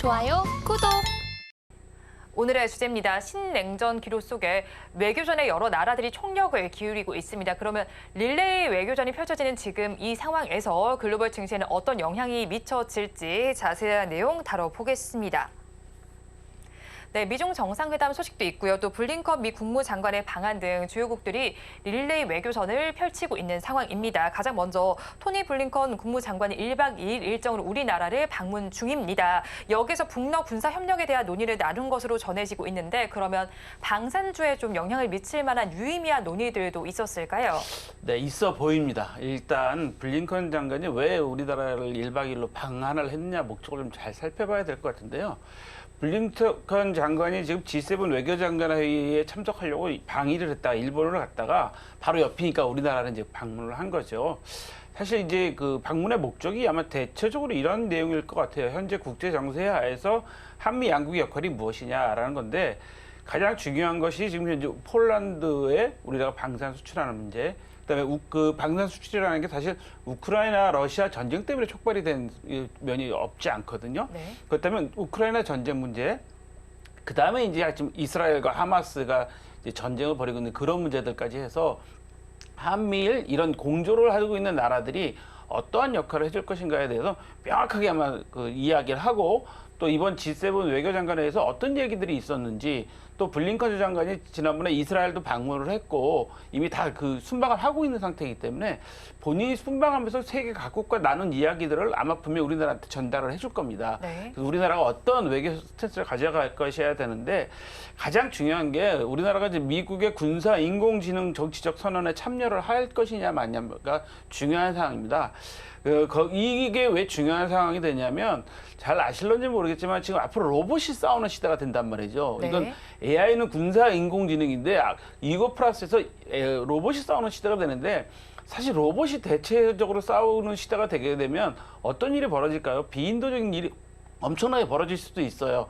좋아요, 구독! 오늘의 주제입니다. 신냉전 기로 속에 외교전에 여러 나라들이 총력을 기울이고 있습니다. 그러면 릴레이 외교전이 펼쳐지는 지금 이 상황에서 글로벌 증시에는 어떤 영향이 미쳐질지 자세한 내용 다뤄보겠습니다. 네, 미중 정상회담 소식도 있고요. 또 블링컨 미 국무장관의 방한 등 주요국들이 릴레이 외교전을 펼치고 있는 상황입니다. 가장 먼저 토니 블링컨 국무장관이 1박 2일 일정으로 우리나라를 방문 중입니다. 여기서 북러 군사 협력에 대한 논의를 나눈 것으로 전해지고 있는데 그러면 방산주에 좀 영향을 미칠 만한 유의미한 논의들도 있었을까요? 네, 있어 보입니다. 일단 블링컨 장관이 왜 우리나라를 1박 2일로 방한을 했느냐 목적을 좀 잘 살펴봐야 될 것 같은데요. 블링컨 장관이 지금 G7 외교장관 회의에 참석하려고 방일을 했다가 일본을 갔다가 바로 옆이니까 우리나라는 이제 방문을 한 거죠. 사실 이제 그 방문의 목적이 아마 대체적으로 이런 내용일 것 같아요. 현재 국제 정세 하에서 한미 양국의 역할이 무엇이냐라는 건데 가장 중요한 것이 지금 현재 폴란드에 우리나라가 방산 수출하는 문제. 그다음에 그 방산 수출이라는 게 사실 우크라이나 러시아 전쟁 때문에 촉발이 된 면이 없지 않거든요. 네. 그렇다면 우크라이나 전쟁 문제, 그다음에 이제 지금 이스라엘과 하마스가 이제 전쟁을 벌이고 있는 그런 문제들까지 해서 한미일 이런 공조를 하고 있는 나라들이 어떠한 역할을 해줄 것인가에 대해서 명확하게 아마 그 이야기를 하고 또 이번 G7 외교장관회에서 어떤 얘기들이 있었는지 또 블링컨 장관이 지난번에 이스라엘도 방문을 했고 이미 다 그 순방을 하고 있는 상태이기 때문에 본인이 순방하면서 세계 각국과 나눈 이야기들을 아마 분명히 우리나라한테 전달을 해줄 겁니다. 네. 그래서 우리나라가 어떤 외교 스탠스를 가져갈 것이어야 되는데 가장 중요한 게 우리나라가 이제 미국의 군사 인공지능 정치적 선언에 참여를 할 것이냐 마냐가 중요한 사항입니다. 이게 왜 중요한 상황이 되냐면 잘 아실런지 모르겠지만 지금 앞으로 로봇이 싸우는 시대가 된단 말이죠. 네. 이건 AI는 군사 인공지능인데 이거 플러스에서 로봇이 싸우는 시대가 되는데 사실 로봇이 대체적으로 싸우는 시대가 되게 되면 어떤 일이 벌어질까요? 비인도적인 일이 엄청나게 벌어질 수도 있어요.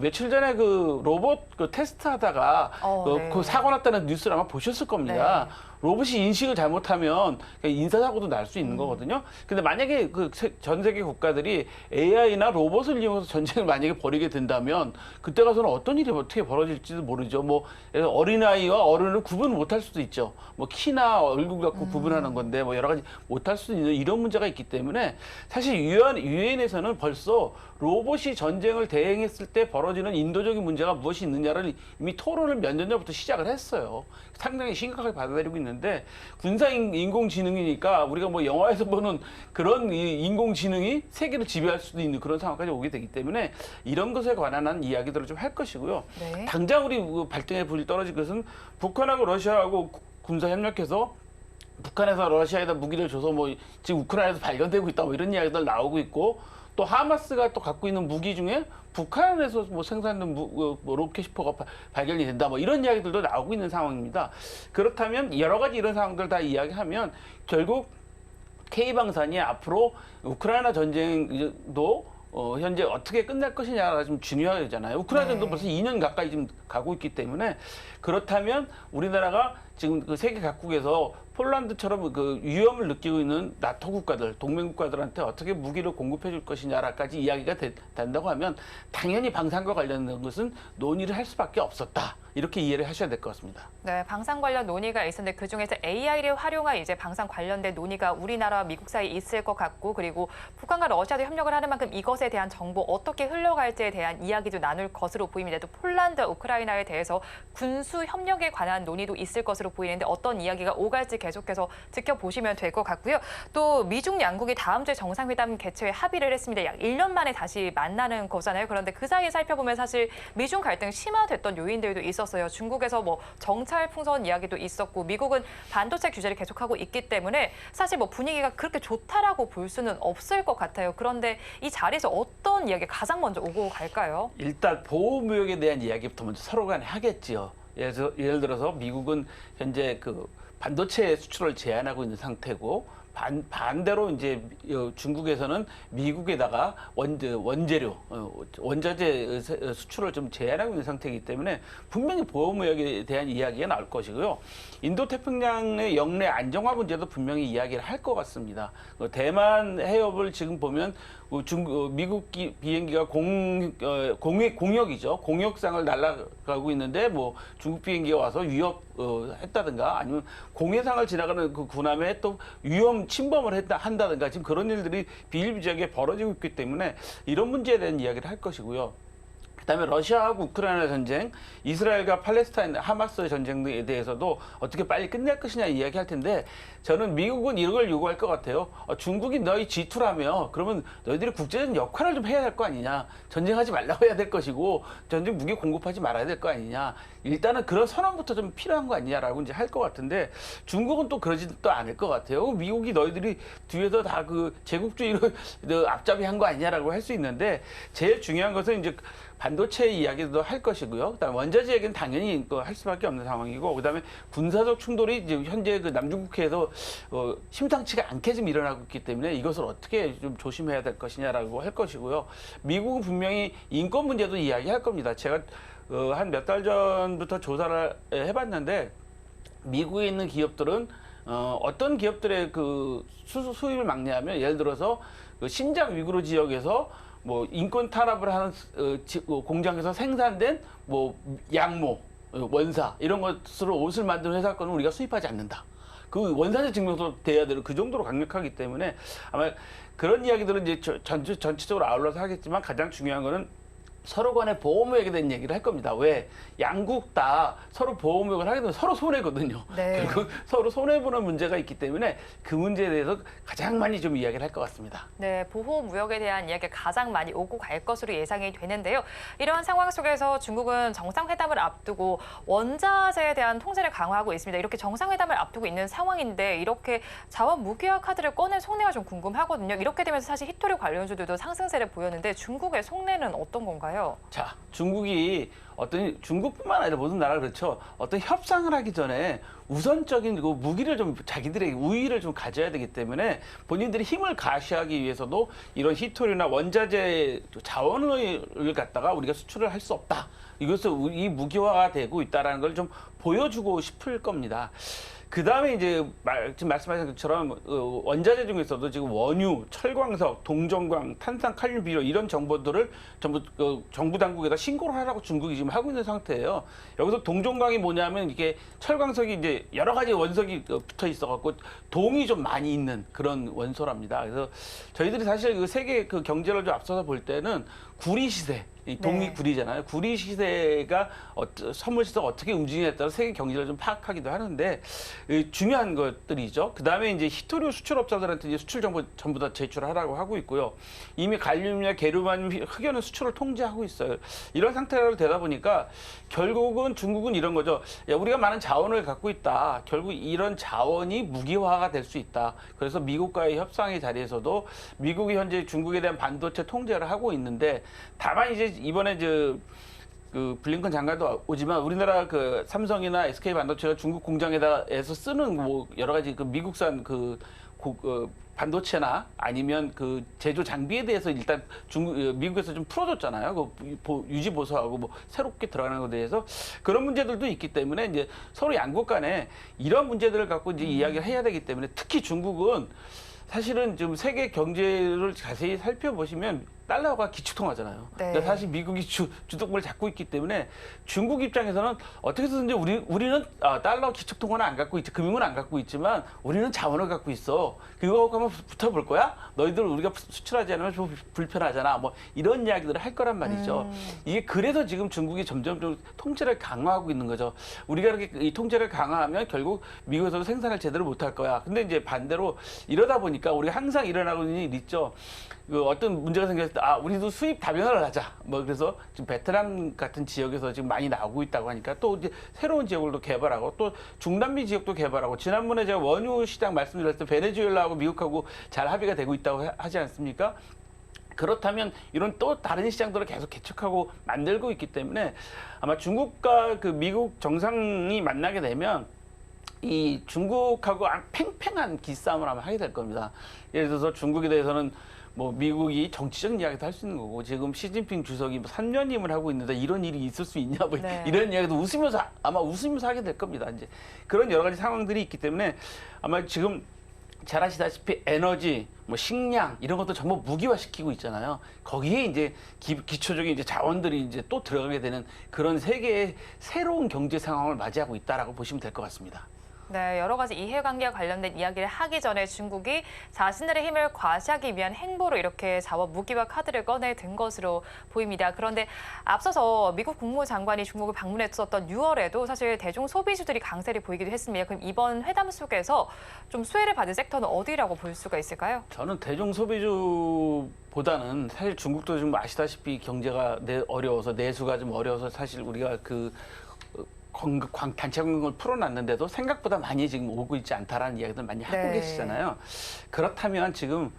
며칠 전에 그 로봇 그 테스트 하다가 네. 그 사고 났다는 뉴스를 아마 보셨을 겁니다. 네. 로봇이 인식을 잘못하면 인사사고도 날 수 있는 거거든요. 근데 만약에 그 전 세계 국가들이 AI나 로봇을 이용해서 전쟁을 만약에 벌이게 된다면 그때 가서는 어떤 일이 어떻게 벌어질지도 모르죠. 뭐 어린아이와 어른을 구분 못할 수도 있죠. 뭐 키나 얼굴 갖고 구분하는 건데 뭐 여러 가지 못할 수도 있는 이런 문제가 있기 때문에 사실 유엔에서는 벌써 로봇이 전쟁을 대행했을 때 벌어지는 인도적인 문제가 무엇이 있느냐를 이미 토론을 몇 년 전부터 시작을 했어요. 상당히 심각하게 받아들이고 있는데 군사 인공지능이니까 우리가 뭐 영화에서 보는 그런 인공지능이 세계를 지배할 수도 있는 그런 상황까지 오게 되기 때문에 이런 것에 관한 이야기들을 좀 할 것이고요. 네. 당장 우리 발등에 불이 떨어질 것은 북한하고 러시아하고 군사 협력해서 북한에서 러시아에다 무기를 줘서 뭐 지금 우크라이나에서 발견되고 있다 뭐 이런 이야기들 나오고 있고 또 하마스가 또 갖고 있는 무기 중에 북한에서 뭐 생산된 뭐 로켓포가 발견이 된다 뭐 이런 이야기들도 나오고 있는 상황입니다. 그렇다면 여러 가지 이런 상황들 다 이야기하면 결국 K방산이 앞으로 우크라이나 전쟁도 현재 어떻게 끝날 것이냐가 좀 중요하잖아요. 우크라이나도 네. 벌써 2년 가까이 지금 가고 있기 때문에 그렇다면 우리나라가 지금 그 세계 각국에서 폴란드처럼 그 위험을 느끼고 있는 나토 국가들, 동맹 국가들한테 어떻게 무기를 공급해 줄 것이냐라까지 이야기가 된다고 하면 당연히 방산과 관련된 것은 논의를 할 수밖에 없었다. 이렇게 이해를 하셔야 될 것 같습니다. 네, 방산 관련 논의가 있었는데 그중에서 AI를 활용한 이제 방산 관련된 논의가 우리나라와 미국 사이에 있을 것 같고 그리고 북한과 러시아도 협력을 하는 만큼 이것에 대한 정보 어떻게 흘러갈지에 대한 이야기도 나눌 것으로 보입니다. 또 폴란드, 우크라이나에 대해서 군수 협력에 관한 논의도 있을 것으로 보이는데 어떤 이야기가 오갈지 계속해서 지켜보시면 될 것 같고요. 또 미중 양국이 다음 주에 정상회담 개최에 합의를 했습니다. 약 1년 만에 다시 만나는 거잖아요. 그런데 그 사이에 살펴보면 사실 미중 갈등 심화됐던 요인들도 있었어요. 중국에서 뭐 정찰 풍선 이야기도 있었고 미국은 반도체 규제를 계속하고 있기 때문에 사실 뭐 분위기가 그렇게 좋다라고 볼 수는 없을 것 같아요. 그런데 이 자리에서 어떤 이야기 가장 먼저 오고 갈까요? 일단 보호무역에 대한 이야기부터 먼저 서로 간에 하겠지요. 예를 들어서 미국은 현재 그 반도체 수출을 제한하고 있는 상태고 반대로 이제 중국에서는 미국에다가 원재료, 원자재 수출을 좀 제한하고 있는 상태이기 때문에 분명히 보호무역에 대한 이야기가 나올 것이고요. 인도태평양의 영내 안정화 문제도 분명히 이야기를 할 것 같습니다. 대만 해협을 지금 보면 미국 비행기가 공역이죠. 공역상을 날아가고 있는데 뭐 중국 비행기가 와서 위협했다든가 아니면 공해상을 지나가는 그 군함에 또 위험 침범을 한다든가 지금 그런 일들이 비일비재하게 벌어지고 있기 때문에 이런 문제에 대한 이야기를 할 것이고요. 그다음에 러시아하고 우크라이나 전쟁, 이스라엘과 팔레스타인, 하마스 전쟁에 대해서도 어떻게 빨리 끝낼 것이냐 이야기할 텐데 저는 미국은 이런 걸 요구할 것 같아요. 중국이 너희 G2라며 그러면 너희들이 국제적 역할을 좀 해야 될 거 아니냐. 전쟁하지 말라고 해야 될 것이고 전쟁 무기 공급하지 말아야 될 거 아니냐. 일단은 그런 선언부터 좀 필요한 거 아니냐라고 이제 할 것 같은데 중국은 또 그러지도 않을 것 같아요. 미국이 너희들이 뒤에서 다 그 제국주의를 앞잡이한 거 아니냐라고 할 수 있는데 제일 중요한 것은 이제 반도체 이야기도 할 것이고요. 그다음에 원자재 얘기는 당연히 할 수밖에 없는 상황이고, 그다음에 군사적 충돌이 이제 현재 그 남중국해에서 심상치가 않게 지금 일어나고 있기 때문에 이것을 어떻게 좀 조심해야 될 것이냐라고 할 것이고요. 미국은 분명히 인권 문제도 이야기할 겁니다. 제가 한 몇 달 전부터 조사를 해봤는데 미국에 있는 기업들은 어떤 기업들의 그 수입을 막냐면 예를 들어서 그 신장 위구르 지역에서 뭐 인권 탄압을 하는 공장에서 생산된 뭐 양모, 원사 이런 것으로 옷을 만드는 회사 거는 우리가 수입하지 않는다. 그 원산지 증명서 돼야 되는 그 정도로 강력하기 때문에 아마 그런 이야기들은 이제 전체적으로 아울러서 하겠지만 가장 중요한 거는 서로 간의 보호무역에 대한 얘기를 할 겁니다. 왜? 양국 다 서로 보호무역을 하게 되면 서로 손해거든요. 네. 결국 서로 손해보는 문제가 있기 때문에 그 문제에 대해서 가장 많이 좀 이야기를 할 것 같습니다. 네, 보호무역에 대한 이야기가 가장 많이 오고 갈 것으로 예상이 되는데요. 이러한 상황 속에서 중국은 정상회담을 앞두고 원자재에 대한 통제를 강화하고 있습니다. 이렇게 정상회담을 앞두고 있는 상황인데 이렇게 자원 무기화 카드를 꺼낸 속내가 좀 궁금하거든요. 이렇게 되면서 사실 히토류 관련주들도 상승세를 보였는데 중국의 속내는 어떤 건가요? 자, 중국뿐만 아니라 모든 나라가 그렇죠. 어떤 협상을 하기 전에 우선적인 그 무기를 좀 자기들의 우위를 좀 가져야 되기 때문에 본인들이 힘을 가시하기 위해서도 이런 히토류나 원자재 자원을 갖다가 우리가 수출을 할 수 없다. 이것을 이 무기화가 되고 있다는 걸 좀 보여주고 싶을 겁니다. 그 다음에 이제 지금 말씀하신 것처럼 원자재 중에서도 지금 원유, 철광석, 동정광, 탄산, 칼륨, 비료 이런 정보들을 전부 정부 당국에다 신고를 하라고 중국이 지금 하고 있는 상태예요. 여기서 동정광이 뭐냐면 이게 철광석이 이제 여러 가지 원석이 붙어 있어갖고 동이 좀 많이 있는 그런 원소랍니다. 그래서 저희들이 사실 그 세계 그 경제를 좀 앞서서 볼 때는 구리 시세. 이 동이 네. 구리잖아요. 구리 시세가 선물 시세가 어떻게 움직이냐에 따라 세계 경제를 좀 파악하기도 하는데 중요한 것들이죠. 그 다음에 이제 히토류 수출업자들한테 이제 수출 정보 전부 다 제출하라고 하고 있고요. 이미 갈륨이나 게르마늄, 흑연은 수출을 통제하고 있어요. 이런 상태로 되다 보니까 결국은 중국은 이런 거죠. 야, 우리가 많은 자원을 갖고 있다. 결국 이런 자원이 무기화가 될 수 있다. 그래서 미국과의 협상의 자리에서도 미국이 현재 중국에 대한 반도체 통제를 하고 있는데 다만 이제 이번에 그 블링컨 장관도 오지만 우리나라 그 삼성이나 SK 반도체가 중국 공장에서 쓰는 뭐 여러 가지 그 미국산 반도체나 아니면 그 제조 장비에 대해서 일단 미국에서 좀 풀어줬잖아요. 그 유지 보수하고 뭐 새롭게 들어가는 것에 대해서 그런 문제들도 있기 때문에 이제 서로 양국 간에 이런 문제들을 갖고 이제 이야기를 해야 되기 때문에 특히 중국은 사실은 지금 세계 경제를 자세히 살펴보시면 달러가 기축통화잖아요. 네. 그러니까 사실 미국이 주도권을 잡고 있기 때문에 중국 입장에서는 어떻게 해서든지 우리는 달러 기축통화는 안 갖고 있지, 금융은 안 갖고 있지만 우리는 자원을 갖고 있어. 그거 갖고 한번 붙어볼 거야? 너희들 우리가 수출하지 않으면 좀 불편하잖아. 뭐 이런 이야기들을 할 거란 말이죠. 이게 그래서 지금 중국이 점점 좀 통제를 강화하고 있는 거죠. 우리가 이렇게 이 통제를 강화하면 결국 미국에서도 생산을 제대로 못할 거야. 근데 이제 반대로 이러다 보니까 우리가 항상 일어나고 있는 일 있죠. 그 어떤 문제가 생겼을 때, 우리도 수입 다변화를 하자. 뭐 그래서 지금 베트남 같은 지역에서 지금 많이 나오고 있다고 하니까 또 이제 새로운 지역을 또 개발하고 또 중남미 지역도 개발하고 지난번에 제가 원유 시장 말씀드렸을 때 베네수엘라하고 미국하고 잘 합의가 되고 있다고 하지 않습니까? 그렇다면 이런 또 다른 시장들을 계속 개척하고 만들고 있기 때문에 아마 중국과 그 미국 정상이 만나게 되면 이 중국하고 팽팽한 기싸움을 아마 하게 될 겁니다. 예를 들어서 중국에 대해서는 뭐 미국이 정치적 이야기도 할 수 있는 거고 지금 시진핑 주석이 뭐 3년임을 하고 있는데 이런 일이 있을 수 있냐 뭐 네. 이런 이야기도 웃으면서 하게 될 겁니다. 이제 그런 여러 가지 상황들이 있기 때문에 아마 지금 잘 아시다시피 에너지, 뭐 식량 이런 것도 전부 무기화시키고 있잖아요. 거기에 이제 기초적인 이제 자원들이 이제 또 들어가게 되는 그런 세계의 새로운 경제 상황을 맞이하고 있다라고 보시면 될 것 같습니다. 네, 여러 가지 이해관계와 관련된 이야기를 하기 전에 중국이 자신들의 힘을 과시하기 위한 행보로 이렇게 자원 무기화 카드를 꺼내든 것으로 보입니다. 그런데 앞서서 미국 국무장관이 중국을 방문했었던 6월에도 사실 대중 소비주들이 강세를 보이기도 했습니다. 그럼 이번 회담 속에서 좀 수혜를 받은 섹터는 어디라고 볼 수가 있을까요? 저는 대중 소비주보다는 사실 중국도 좀 아시다시피 경제가 어려워서 내수가 좀 어려워서 사실 우리가 단체 공급을 풀어놨는데도 생각보다 많이 지금 오고 있지 않다라는 이야기들 많이 하고 네. 계시잖아요. 그렇다면 지금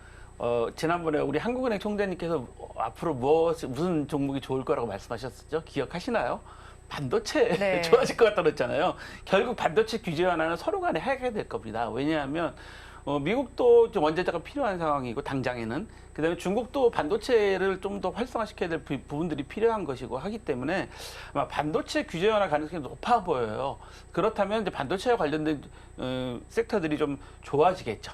지난번에 우리 한국은행 총재님께서 앞으로 무슨 종목이 좋을 거라고 말씀하셨었죠? 기억하시나요? 반도체 네. 좋아질 것 같다 그랬잖아요. 결국 반도체 규제 완화는 서로 간에 하게 될 겁니다. 왜냐하면 미국도 좀 원자재가 필요한 상황이고 당장에는 그다음에 중국도 반도체를 좀 더 활성화시켜야 될 부분들이 필요한 것이고 하기 때문에 아마 반도체 규제 완화 가능성이 높아 보여요. 그렇다면 이제 반도체와 관련된 섹터들이 좀 좋아지겠죠.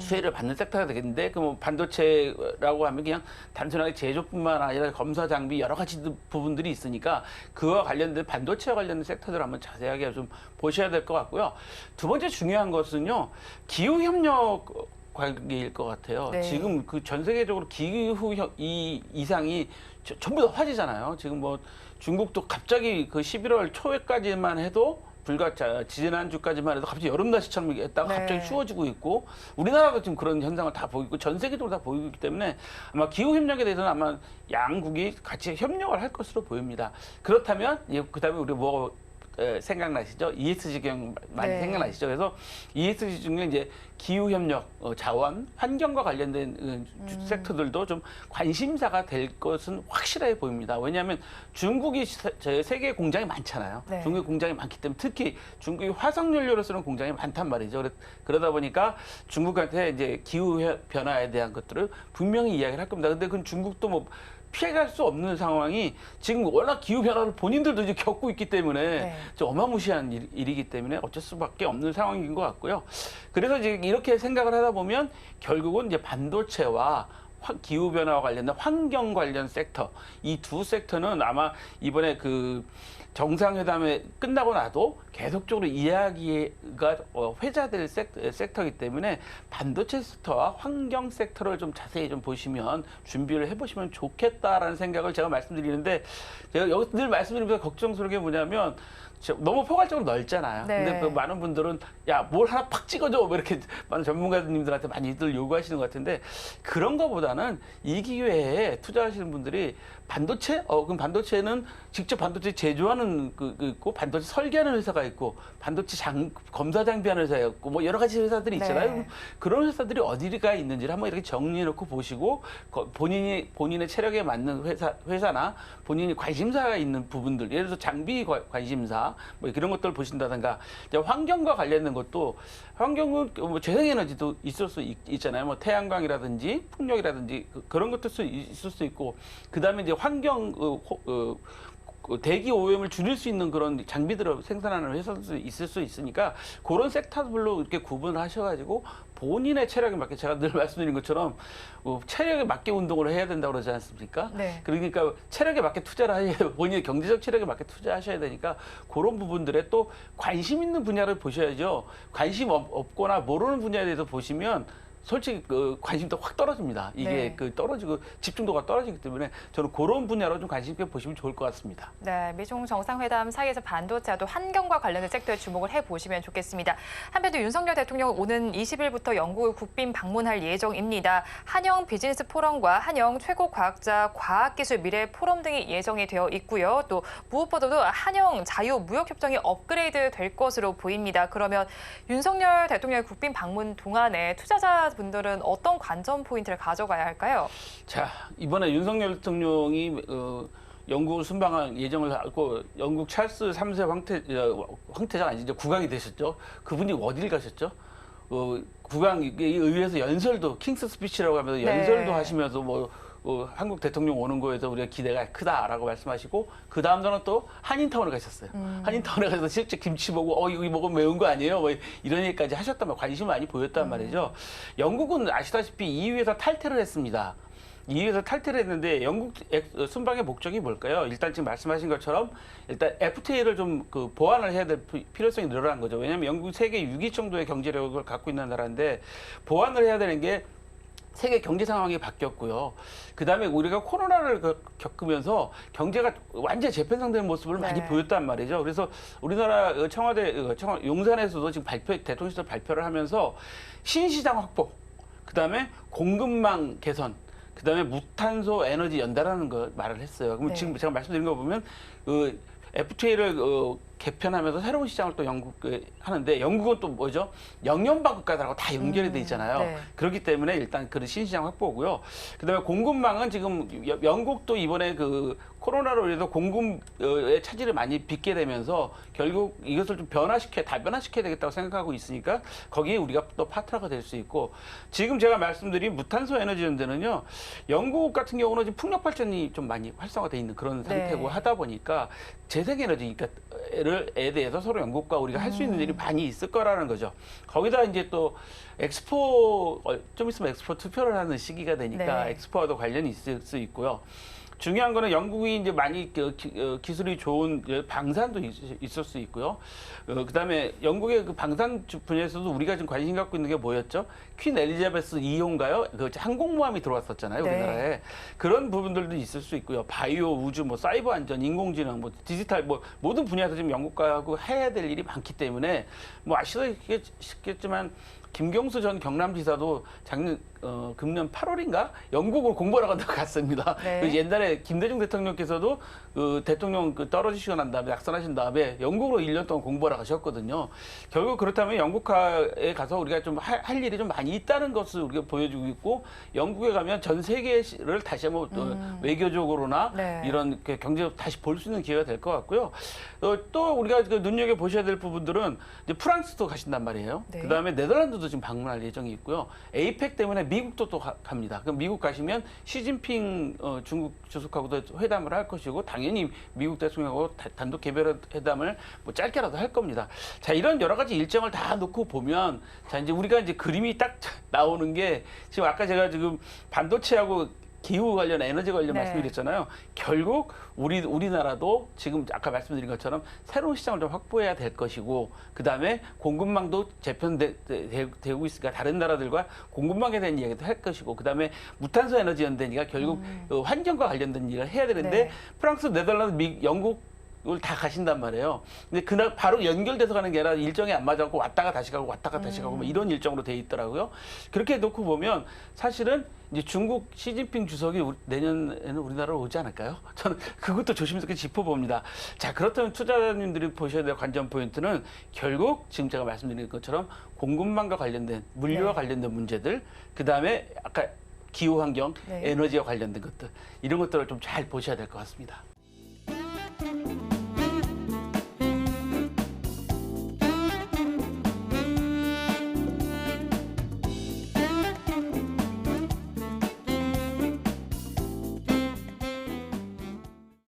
수혜를 받는 섹터가 되겠는데 그 반도체라고 하면 그냥 단순하게 제조뿐만 아니라 검사 장비 여러 가지 부분들이 있으니까 그와 관련된 반도체와 관련된 섹터들을 한번 자세하게 좀 보셔야 될 것 같고요. 두 번째 중요한 것은요. 기후 협력 관계일 것 같아요. 네. 지금 그 전 세계적으로 기후 이상이 전부 다 화재잖아요. 지금 뭐 중국도 갑자기 그 11월 초에까지만 해도 지난주까지만 해도 갑자기 여름 날씨처럼 했다가 네. 갑자기 추워지고 있고 우리나라도 지금 그런 현상을 다 보이고 전 세계적으로 다 보이고 있기 때문에 아마 기후 협력에 대해서는 아마 양국이 같이 협력을 할 것으로 보입니다. 그렇다면 그다음에 우리 생각나시죠? ESG 경영 많이 네. 생각나시죠? 그래서 ESG 중에 이제 기후 협력, 자원, 환경과 관련된 섹터들도 좀 관심사가 될 것은 확실해 보입니다. 왜냐하면 중국이 세계 공장이 많잖아요. 네. 중국의 공장이 많기 때문에 특히 중국이 화석 연료로 쓰는 공장이 많단 말이죠. 그러다 보니까 중국한테 이제 기후 변화에 대한 것들을 분명히 이야기를 할 겁니다. 근데 그건 중국도 뭐 피해갈 수 없는 상황이 지금 워낙 기후변화를 본인들도 이제 겪고 있기 때문에 네. 좀 어마무시한 일이기 때문에 어쩔 수밖에 없는 상황인 것 같고요. 그래서 이제 이렇게 생각을 하다 보면 결국은 이제 반도체와 기후변화와 관련된 환경 관련 섹터, 이 두 섹터는 아마 이번에 그 정상회담에 끝나고 나도 계속적으로 이야기가 회자될 섹터이기 때문에 반도체 섹터와 환경 섹터를 좀 자세히 좀 보시면 준비를 해보시면 좋겠다라는 생각을 제가 말씀드리는데 제가 여기서 늘 말씀드리면서 걱정스러운 게 뭐냐면 너무 포괄적으로 넓잖아요. 네. 근데 그 많은 분들은 야, 뭘 하나 팍 찍어줘. 뭐 이렇게 많은 전문가님들한테 많이들 요구하시는 것 같은데 그런 거보다는 이 기회에 투자하시는 분들이 반도체? 그럼 반도체는 직접 반도체 제조하는 있고 반도체 설계하는 회사가 있고 반도체 검사 장비하는 회사가 있고 뭐 여러 가지 회사들이 있잖아요. 네. 그런 회사들이 어디가 있는지를 한번 이렇게 정리해 놓고 보시고 본인의 체력에 맞는 회사나 본인이 관심사가 있는 부분들 예를 들어서 장비 관심사 뭐 이런 것들을 보신다든가 이제 환경과 관련된 것도 환경은 뭐 재생에너지도 있을 수 있잖아요. 뭐 태양광이라든지 풍력이라든지 그런 것도 있을 수 있고 그다음에 이제 환경 대기 오염을 줄일 수 있는 그런 장비들을 생산하는 회사도 있을 수 있으니까 그런 섹터별로 이렇게 구분을 하셔가지고 본인의 체력에 맞게 제가 늘 말씀드린 것처럼 체력에 맞게 운동을 해야 된다고 그러지 않습니까? 네. 그러니까 체력에 맞게 투자를 하셔야 본인의 경제적 체력에 맞게 투자하셔야 되니까 그런 부분들에 또 관심 있는 분야를 보셔야죠. 관심 없거나 모르는 분야에 대해서 보시면 솔직히 그 관심도 확 떨어집니다. 이게 네. 그 떨어지고 집중도가 떨어지기 때문에 저는 그런 분야로 좀 관심 있게 보시면 좋을 것 같습니다. 네, 미중 정상회담 사이에서 반도체도 환경과 관련된 섹터에 주목을 해보시면 좋겠습니다. 한편 윤석열 대통령은 오는 20일부터 영국을 국빈 방문할 예정입니다. 한영 비즈니스 포럼과 한영 최고 과학자 과학기술 미래 포럼 등이 예정이 되어 있고요. 또 무엇보다도 한영 자유무역협정이 업그레이드 될 것으로 보입니다. 그러면 윤석열 대통령의 국빈 방문 동안에 투자자분들은 어떤 관전 포인트를 가져가야 할까요? 자, 이번에 윤석열 대통령이 영국을 순방할 예정을 하고 영국 찰스 3세 황태자가 아니죠. 이제 국왕이 되셨죠. 그분이 어딜 가셨죠? 국왕에 의해서 연설도 킹스 스피치라고 하면서 연설도 네. 하시면서 뭐 한국 대통령 오는 거에서 우리가 기대가 크다라고 말씀하시고 그 다음 날은 또 한인타운에 가셨어요. 한인타운에 가서 실제 김치 보고 이거 먹으면 매운 거 아니에요? 뭐 이런 얘기까지 하셨단 말이에요. 관심을 많이 보였단 말이죠. 영국은 아시다시피 EU에서 탈퇴를 했습니다. EU에서 탈퇴를 했는데 영국 순방의 목적이 뭘까요? 일단 지금 말씀하신 것처럼 일단 FTA를 좀 보완을 해야 될 필요성이 늘어난 거죠. 왜냐하면 영국 세계 6위 정도의 경제력을 갖고 있는 나라인데 보완을 해야 되는 게 세계 경제 상황이 바뀌었고요. 그다음에 우리가 코로나를 겪으면서 경제가 완전히 재편성되는 모습을 많이 네. 보였단 말이죠. 그래서 우리나라 용산에서도 지금 대통령실에서 발표를 하면서 신시장 확보, 그다음에 공급망 개선, 그다음에 무탄소 에너지 연다라는 거 말을 했어요. 그럼 네. 지금 제가 말씀드린 거 보면 FTA를 개편하면서 새로운 시장을 또 하는데 영국은 또 뭐죠? 영연방 국가들하고 다 연결이 돼 있잖아요. 네. 그렇기 때문에 일단 그런 신시장 확보고요. 그다음에 공급망은 지금 영국도 이번에 코로나로 인해서 공급의 차질을 많이 빚게 되면서 결국 이것을 좀 다변화시켜야 되겠다고 생각하고 있으니까 거기에 우리가 또 파트너가 될 수 있고 지금 제가 말씀드린 무탄소 에너지 연대는요. 영국 같은 경우는 지금 풍력 발전이 좀 많이 활성화돼 있는 그런 상태고 네. 하다 보니까 재생에너지 에 대해서 서로 영국과 우리가 할 수 있는 일이 많이 있을 거라는 거죠. 거기다 이제 또 엑스포 좀 있으면 엑스포 투표를 하는 시기가 되니까 네. 엑스포와도 관련이 있을 수 있고요. 중요한 거는 영국이 이제 많이 기술이 좋은 방산도 있을 수 있고요. 그다음에 영국의 방산 분야에서도 우리가 지금 관심 갖고 있는 게 뭐였죠? 퀸 엘리자베스 2호인가요? 항공모함이 들어왔었잖아요, 네. 우리나라에. 그런 부분들도 있을 수 있고요. 바이오, 우주, 사이버 안전, 인공지능, 디지털 모든 분야에서 지금 영국하고 해야 될 일이 많기 때문에 아시다시피겠지만 김경수 전 경남지사도 금년 8월인가 영국을 공부하러 간다고 갔습니다. 네. 옛날에 김대중 대통령께서도 대통령 떨어지시고 난 다음에 낙선하신 다음에 영국으로 1년 동안 공부하러 가셨거든요. 결국 그렇다면 영국에 가서 우리가 좀 할 일이 좀 많이 있다는 것을 우리가 보여주고 있고 영국에 가면 전 세계를 다시 한번 외교적으로나 네. 이런 경제를 다시 볼 수 있는 기회가 될 것 같고요. 또 우리가 눈여겨 보셔야 될 부분들은 이제 프랑스도 가신단 말이에요. 네. 그다음에 네덜란드도 지금 방문할 예정이 있고요. 에이펙 때문에 미국도 또 갑니다. 그럼 미국 가시면 시진핑 중국 주석하고도 회담을 할 것이고 당연히 미국 대통령하고 단독 개별 회담을 짧게라도 할 겁니다. 자, 이런 여러 가지 일정을 다 놓고 보면 자, 이제 우리가 이제 그림이 딱 나오는 게 지금 아까 제가 지금 반도체하고 기후 관련, 에너지 관련 네. 말씀드렸잖아요. 결국 우리나라도 지금 아까 말씀드린 것처럼 새로운 시장을 좀 확보해야 될 것이고, 그 다음에 공급망도 재편되고 있으니까 다른 나라들과 공급망에 대한 이야기도 할 것이고, 그 다음에 무탄소 에너지 연대니까 결국 환경과 관련된 일을 해야 되는데 네. 프랑스, 네덜란드, 영국 을 다 가신단 말이에요. 근데 그날 바로 연결돼서 가는 게 아니라 일정이 안 맞아갖고 왔다가 다시 가고 왔다가 다시 가고 뭐 이런 일정으로 돼 있더라고요. 그렇게 놓고 보면 사실은 이제 중국 시진핑 주석이 내년에는 우리나라로 오지 않을까요? 저는 그것도 조심스럽게 짚어봅니다. 자, 그렇다면 투자자님들이 보셔야 될 관전 포인트는 결국 지금 제가 말씀드린 것처럼 공급망과 관련된 물류와 네. 관련된 문제들, 그 다음에 아까 기후 환경, 네. 에너지와 관련된 것들 이런 것들을 좀 잘 보셔야 될 것 같습니다.